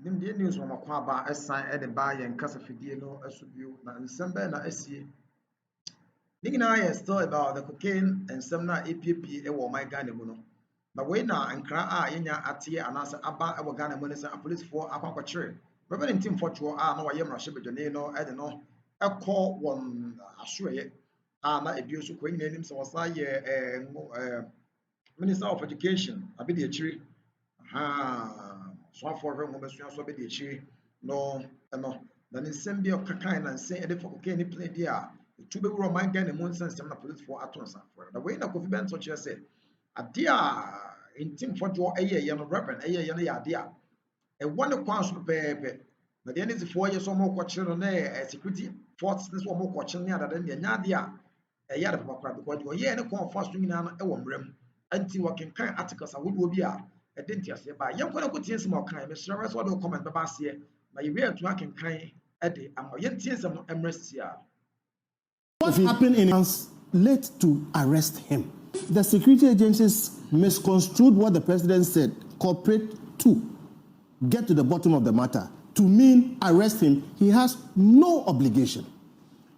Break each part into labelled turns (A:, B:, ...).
A: Nimdeɛ news wɔ makɔ aba ɛsan de ba yɛn kasafidie no so bio na nsɛm bɛɛ na asie. Ne nyinaa yɛ still about the cocaine nsɛm na epiepie wɔ ɔman Ghana mu no. Na wei na nkra a yɛnya ateɛ anaasɛ aba wɔ Ghana mu ne sɛ apolisifoɔ akɔkyere. Reverend Ntim Fordjour a na wɔyɛ mmarahyɛbadwani no de no kɔ wɔn asoɛyɛ a na ebi nso kɔ nyinaa anim sɛ wɔsan yɛ Minister of Education abɛdi akyire. So for him, so be the chi no, na ne nsɛm bi ɔkakan na nsɛm de for cocaine play bi a tu be wura man Ghana mu nsɛm na police for atonsa for the way na Kofi Bentil kyerɛ sɛ ade a Ntim Fordjour ɛyɛ no reverend ɛyɛ no yɛ ade a ɛwɔ ne kwan so pɛpɛɛpɛ na deɛ ne zifoɔ yɛ so ɔmo kɔkyere no na security forces ne so ɔmo kɔkyere ne adada ne nya ade a ɛyɛ ade papa because ɔyɛ ne kwan fa so nyinaa no ɛwɔ mmerɛm anti wɔkenkan articles ahodoɔ bi a ɛde ntiaseɛ ba yɛn kɔ na kɔ tie nsɛm a ɔkan mesrɛ wɛ sɛ ɔde comment bɛba aseɛ na yɛwie atuma kenkan ɛde ama yɛn tie nsɛm no mmerɛ sia.
B: What happened in months led to arrest him? The security agencies misconstrued what the president said, cooperate to get to the bottom of the matter, to mean arrest him. He has no obligation.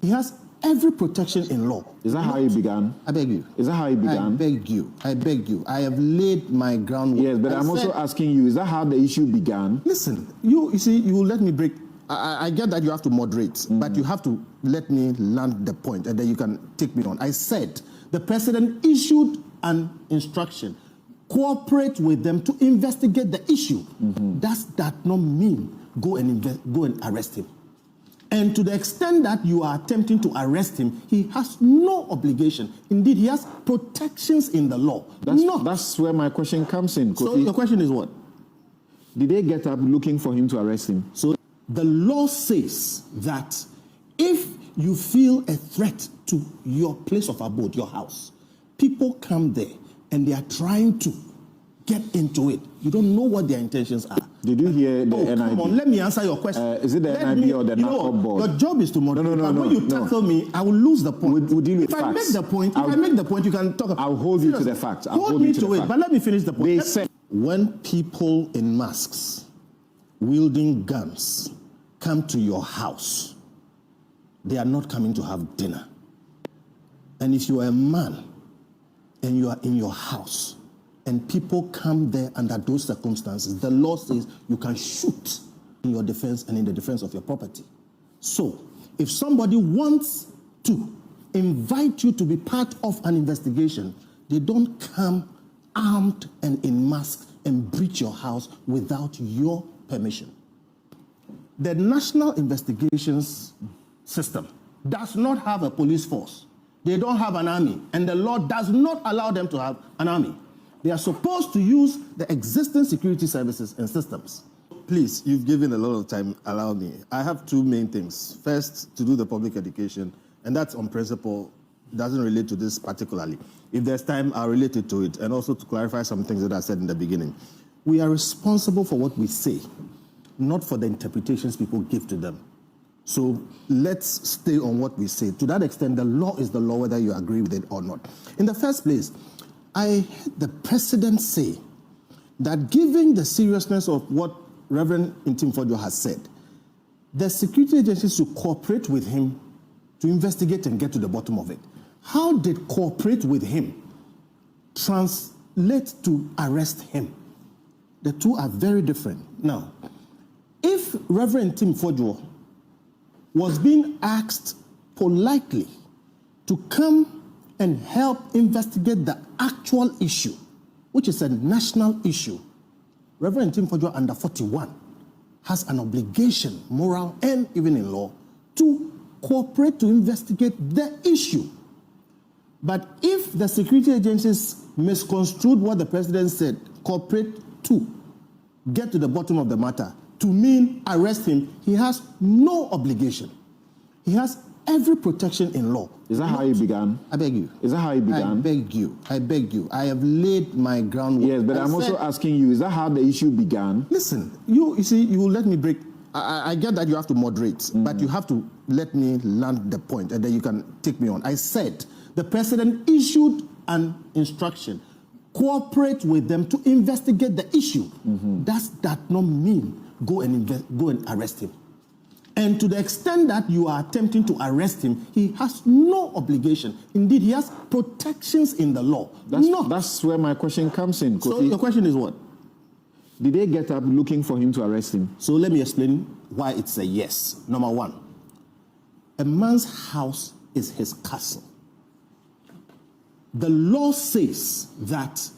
B: He has every protection in law.
C: Is that how it began?
B: I beg you.
C: Is that how it began?
B: I beg you. I beg you. I have laid my groundwork.
C: Yes, but I'm also asking you, is that how the issue began?
B: Listen, you see, you let me break. I get that you have to moderate, but you have to let me land the point, and then you can take me on. I said the president issued an instruction, cooperate with them to investigate the issue. Does that not mean go and arrest him? And to the extent that you are attempting to arrest him, he has no obligation. Indeed, he has protections in the law.
C: That's where my question comes in, Kofi.
B: So the question is what?
C: Did they get up looking for him to arrest him?
B: So the law says that if you feel a threat to your place of abode, your house, people come there and they are trying to get into it. You don't know what their intentions are.
C: Did you hear the NIB?
B: Come on, let me answer your question.
C: Is it the NIB or the NACO board?
B: Your job is to moderate.
C: No.
B: When you tackle me, I will lose the point.
C: We'll deal with
B: if
C: facts.
B: I make the point, you can talk.
C: I'll hold you to the facts.
B: Hold me to it, but let me finish the point. They said when people in masks, wielding guns, come to your house, they are not coming to have dinner. And if you are a man and you are in your house, and people come there under those circumstances, the law says you can shoot in your defense and in the defense of your property. So, if somebody wants to invite you to be part of an investigation, they don't come armed and in masks and breach your house without your permission. The National Investigations System does not have a police force. They don't have an army, and the law does not allow them to have an army. They are supposed to use the existing security services and systems. Please, you've given a lot of time. Allow me. I have two main things. First, to do the public education, and that's on principle, doesn't relate to this particularly. If there's time, I'll relate it to it, and also to clarify some things that I said in the beginning. We are responsible for what we say, not for the interpretations people give to them. So let's stay on what we say. To that extent, the law is the law, whether you agree with it or not. In the first place, I heard the president say that given the seriousness of what Reverend Ntim Fordjour has said, the security agencies should cooperate with him to investigate and get to the bottom of it. How did cooperate with him translate to arrest him? The two are very different. Now, if Reverend Ntim Fordjour was being asked politely to come and help investigate the actual issue, which is a national issue, Reverend Ntim Fordjour under 41 has an obligation, moral and even in law, to cooperate to investigate the issue. But if the security agencies misconstrued what the president said, cooperate to get to the bottom of the matter, to mean arrest him, he has no obligation. He has every protection in law.
C: Is that how it began?
B: I beg you.
C: Is that how it began?
B: I beg you. I beg you. I have laid my groundwork.
C: Yes, but I'm also asking you, is that how the issue began?
B: Listen, you see, you let me break. I get that you have to moderate, but you have to let me land the point, and then you can take me on. I said the president issued an instruction, cooperate with them to investigate the issue. Does that not mean go and arrest him. And to the extent that you are attempting to arrest him, he has no obligation. Indeed, he has protections in the law.
C: That's where my question comes in, Kofi.
B: So your question is what?
C: Did they get up looking for him to arrest him?
B: So let me explain why it's a yes. Number one, a man's house is his castle. The law says that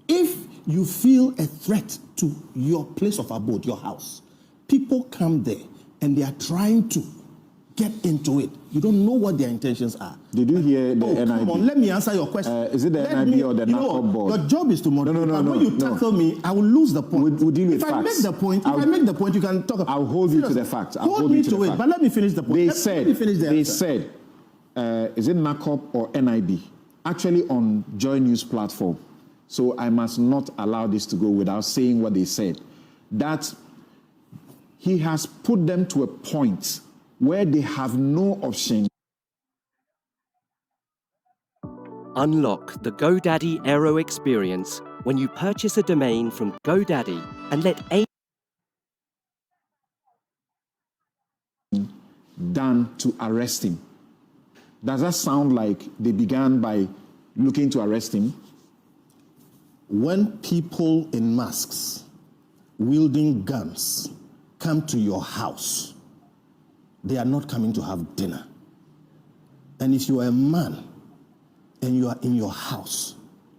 B: if you feel a threat to your place of abode, your house, people come there and they are trying to get into it. You don't know what their intentions are.
C: Did you hear the NIB?
B: Come on, let me answer your question.
C: Is it the NIB or the NACOP board?
B: Your job is to moderate.
C: No,
B: when you tackle me, I will lose the point.
C: We'll deal with
B: if
C: facts.
B: I make the point, if I make the point, you can talk about.
C: I'll hold you to the facts.
B: Hold me to it, but let me finish the point.
C: They said, is it NACOP or NIB? Actually on Joy News platform. So I must not allow this to go without saying what they said. That he has put them to a point where they have no option.
D: Unlock the GoDaddy Aero experience when you purchase a domain from GoDaddy and let
C: done to arrest him. Does that sound like they began by looking to arrest him?
B: When people in masks, wielding guns, come to your house, they are not coming to have dinner. And if you are a man and you are in your house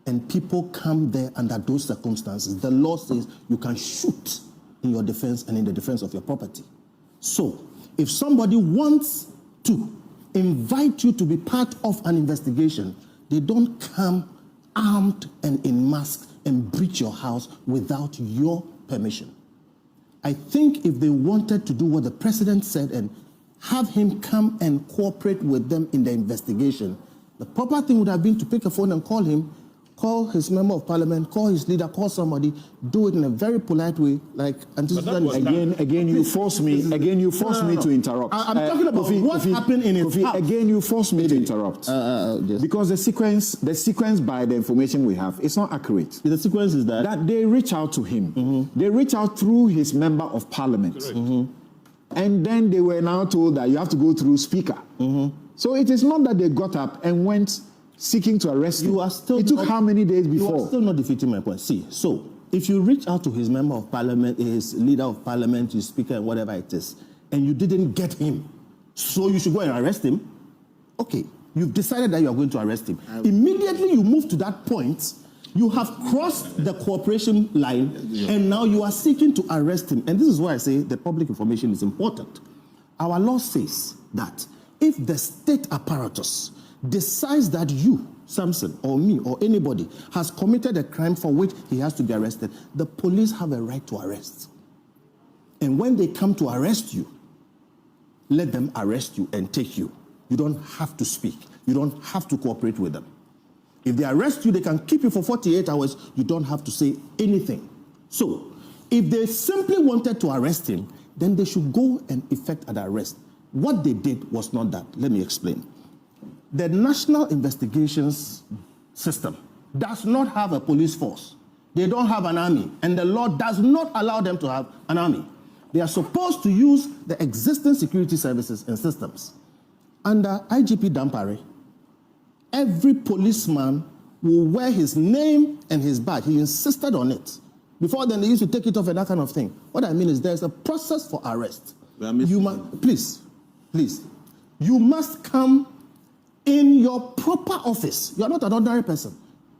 B: and people come there under those circumstances, the law says you can shoot in your defense and in the defense of your property. So if somebody wants to invite you to be part of an investigation, they don't come armed and in masks and breach your house without your permission. I think if they wanted to do what the president said and have him come and cooperate with them in the investigation, the proper thing would have been to pick a phone and call him, call his member of parliament, call his leader, call somebody, do it in a very polite way, like
C: again you force me to interrupt.
B: I'm talking about what happened in his house.
C: Again, you force me to interrupt. Because the sequence by the information we have, it's not accurate.
B: The sequence is that
C: they reach out to him. They reach out through his member of parliament. And then they were now told that you have to go through speaker. So it is not that they got up and went seeking to arrest him. It took how many days before?
B: You are still not defeating my point. See, so if you reach out to his member of parliament, his leader of parliament, his speaker, and whatever it is, and you didn't get him, so you should go and arrest him. Okay, you've decided that you are going to arrest him. Immediately you move to that point, you have crossed the cooperation line, and now you are seeking to arrest him. And this is why I say the public information is important. Our law says that if the state apparatus decides that you, Samson, or me, or anybody, has committed a crime for which he has to be arrested, the police have a right to arrest. And when they come to arrest you, let them arrest you and take you. You don't have to speak. You don't have to cooperate with them. If they arrest you, they can keep you for 48 hours. You don't have to say anything. So, if they simply wanted to arrest him, then they should go and effect an arrest. What they did was not that. Let me explain. The National Investigations System does not have a police force. They don't have an army, and the law does not allow them to have an army. They are supposed to use the existing security services and systems. Under IGP Dampare, every policeman will wear his name and his badge. He insisted on it. Before then, they used to take it off and that kind of thing. What I mean is there's a process for arrest. Please, you must come in your proper office. You are not an ordinary person,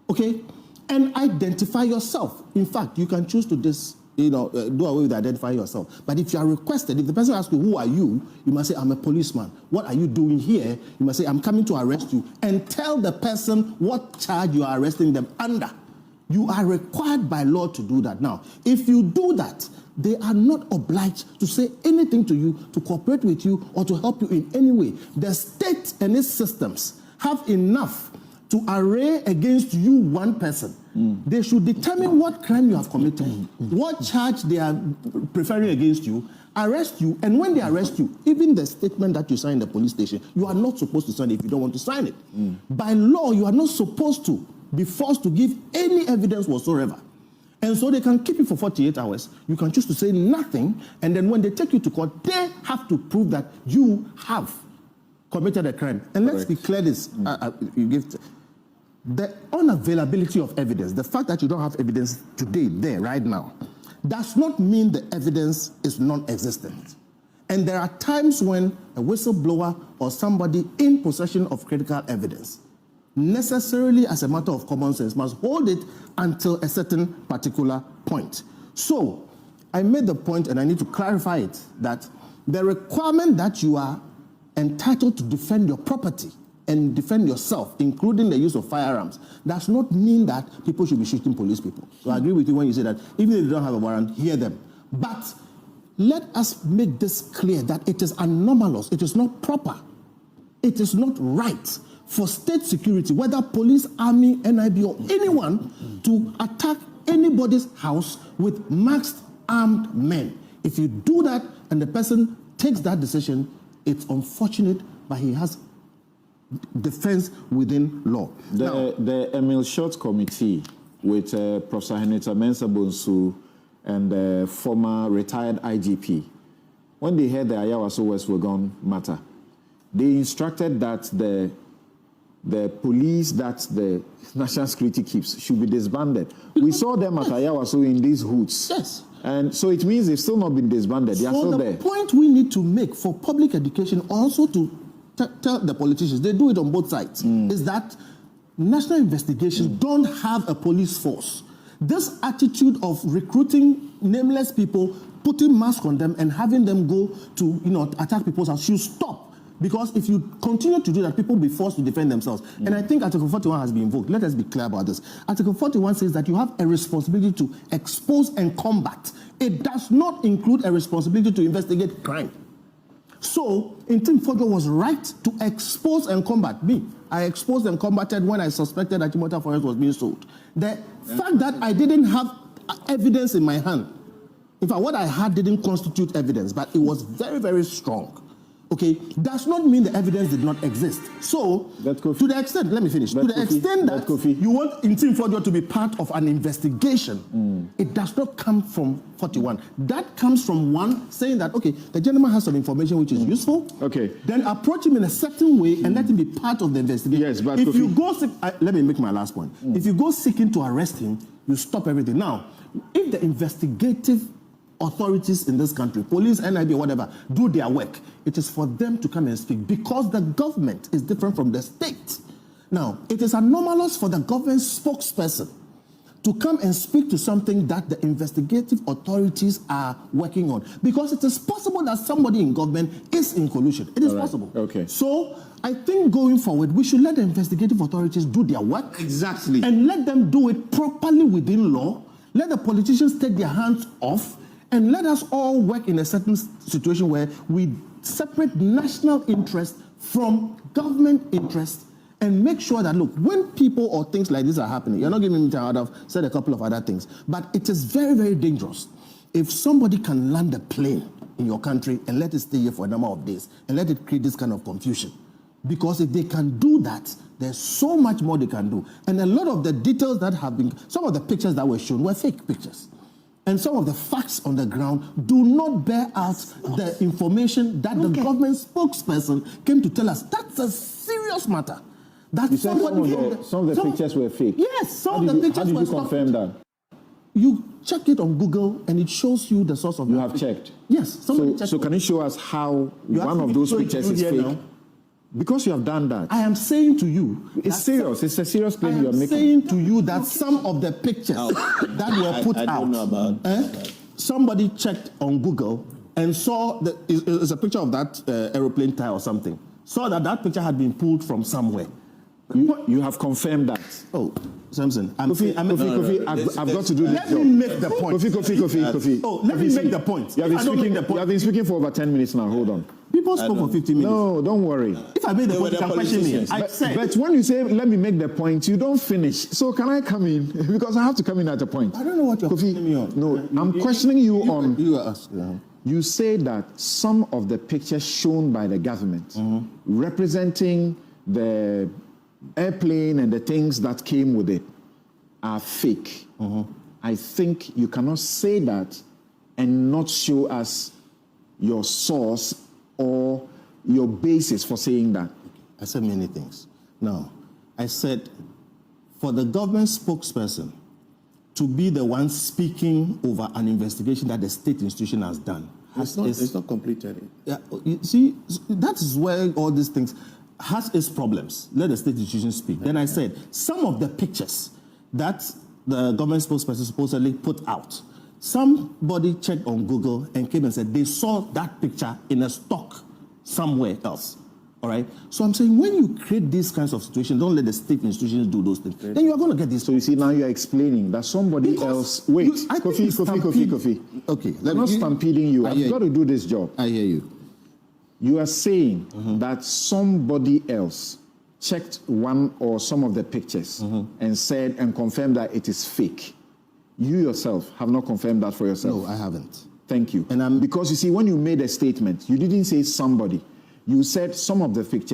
B: okay? And identify yourself. In fact, you can choose to do away with identifying yourself. But if you are requested, if the person asks you, who are you? You must say, I'm a policeman. What are you doing here? You must say, I'm coming to arrest you. And tell the person what charge you are arresting them under. You are required by law to do that. Now, if you do that, they are not obliged to say anything to you, to cooperate with you, or to help you in any way. The state and its systems have enough to array against you one person. They should determine what crime you have committed, what charge they are preferring against you, arrest you, and when they arrest you, even the statement that you sign in the police station, you are not supposed to sign it if you don't want to sign it. By law, you are not supposed to be forced to give any evidence whatsoever. And so they can keep you for 48 hours. You can choose to say nothing, and then when they take you to court, they have to prove that you have committed a crime. And let's be clear this, you give the unavailability of evidence, the fact that you don't have evidence today, there, right now, does not mean the evidence is non-existent. And there are times when a whistleblower or somebody in possession of critical evidence necessarily, as a matter of common sense, must hold it until a certain particular point. So I made the point, and I need to clarify it, that the requirement that you are entitled to defend your property and defend yourself, including the use of firearms, does not mean that people should be shooting police people. So I agree with you when you say that even if they don't have a warrant, hear them. But let us make this clear that it is anomalous, it is not proper, it is not right for state security, whether police, army, NIB, or anyone, to attack anybody's house with masked armed men. If you do that and the person takes that decision, it's unfortunate, but he has defense within law.
C: The Emil Short Committee with Professor Henrietta Mensah Bonsu and the former retired IGP, when they heard the Ayawaso West Wuogon matter, they instructed that the police that the national security keeps should be disbanded. We saw them at Ayawaso in these hoods.
B: Yes.
C: And so it means they've still not been disbanded. They are still there.
B: So the point we need to make for public education, also to tell the politicians, they do it on both sides, is that national investigations don't have a police force. This attitude of recruiting nameless people, putting masks on them and having them go to attack people's house should stop. Because if you continue to do that, people will be forced to defend themselves. And I think Article 41 has been invoked. Let us be clear about this. Article 41 says that you have a responsibility to expose and combat. It does not include a responsibility to investigate crime. So, Ntim Fordjour was right to expose and combat me. I exposed and combated when I suspected that Timothy Forest was being sold. The fact that I didn't have evidence in my hand, in fact, what I had didn't constitute evidence, but it was very, very strong. Okay, does not mean the evidence did not exist. So, to the extent, let me finish. To the extent that you want Ntim Fordjour to be part of an investigation, it does not come from 41. That comes from one saying that, okay, the gentleman has some information which is useful. Okay. Then approach him in a certain way and let him be part of the investigation. Yes, but if you go, let me make my last point. If you go seeking to arrest him, you stop everything. Now, if the investigative authorities in this country, police, NIB, whatever, do their work, it is for them to come and speak because the government is different from the state. Now, it is anomalous for the government spokesperson to come and speak to something that the investigative authorities are working on, because it is possible that somebody in government is in collusion. It is possible. Okay. So I think going forward, we should let the investigative authorities do their work. Exactly. And let them do it properly within law. Let the politicians take their hands off, and let us all work in a certain situation where we separate national interest from government interest and make sure that, look, when people or things like this are happening, you're not giving me time, I've said a couple of other things, but it is very, very dangerous if somebody can land a plane in your country and let it stay here for a number of days and let it create this kind of confusion. Because if they can do that, there's so much more they can do. And a lot of the details that have been, some of the pictures that were shown were fake pictures. And some of the facts on the ground do not bear out the information that the government spokesperson came to tell us. That's a serious matter. That
C: you said some of the pictures were fake.
B: Yes, some of the pictures were fake.
C: How did you confirm that?
B: You check it on Google and it shows you the source of
C: You have checked?
B: Yes.
C: So can you show us how one of those pictures is fake? Now? Because you have done that.
B: I am saying to you...
C: It's serious. It's a serious claim you are making.
B: I am saying to you that some of the pictures that were put out... I don't know about that. Somebody checked on Google and saw... It's a picture of that aeroplane tire or something. Saw that that picture had been pulled from somewhere.
C: You have confirmed that.
B: Oh, Samson.
C: Kofi, I've got to do this job.
B: Let me make the point.
C: Kofi.
B: Oh, let me make the point.
C: You have been speaking for over 10 minutes now. Hold on.
B: People spoke for 15 minutes.
C: No, don't worry.
B: If I made the point, you can question me.
C: But when you say, let me make the point, you don't finish. So can I come in? Because I have to come in at a point.
B: I don't know what you're questioning me on.
C: No, I'm questioning you on...
B: You are asking.
C: You say that some of the pictures shown by the government representing the airplane and the things that came with it are fake. I think you cannot say that and not show us your source or your basis for saying that.
B: I said many things. Now, I said for the government spokesperson to be the one speaking over an investigation that the state institution has done.
E: It's not completed.
B: Yeah, you see, that is where all these things has its problems. Let the state institution speak. Then I said some of the pictures that the government spokesperson supposedly put out, somebody checked on Google and came and said they saw that picture in a stock somewhere else. All right. So I'm saying when you create these kinds of situations, don't let the state institutions do those things. Then you are going to get this.
C: So you see, now you are explaining that somebody else. Wait, Kofi.
B: Okay,
C: I'm not stampeding you. I've got to do this job.
B: I hear you.
C: You are saying that somebody else checked one or some of the pictures and said and confirmed that it is fake. You yourself have not confirmed that for yourself.
B: No, I haven't.
C: Thank you. And because you see, when you made a statement, you didn't say somebody. You said some of the pictures.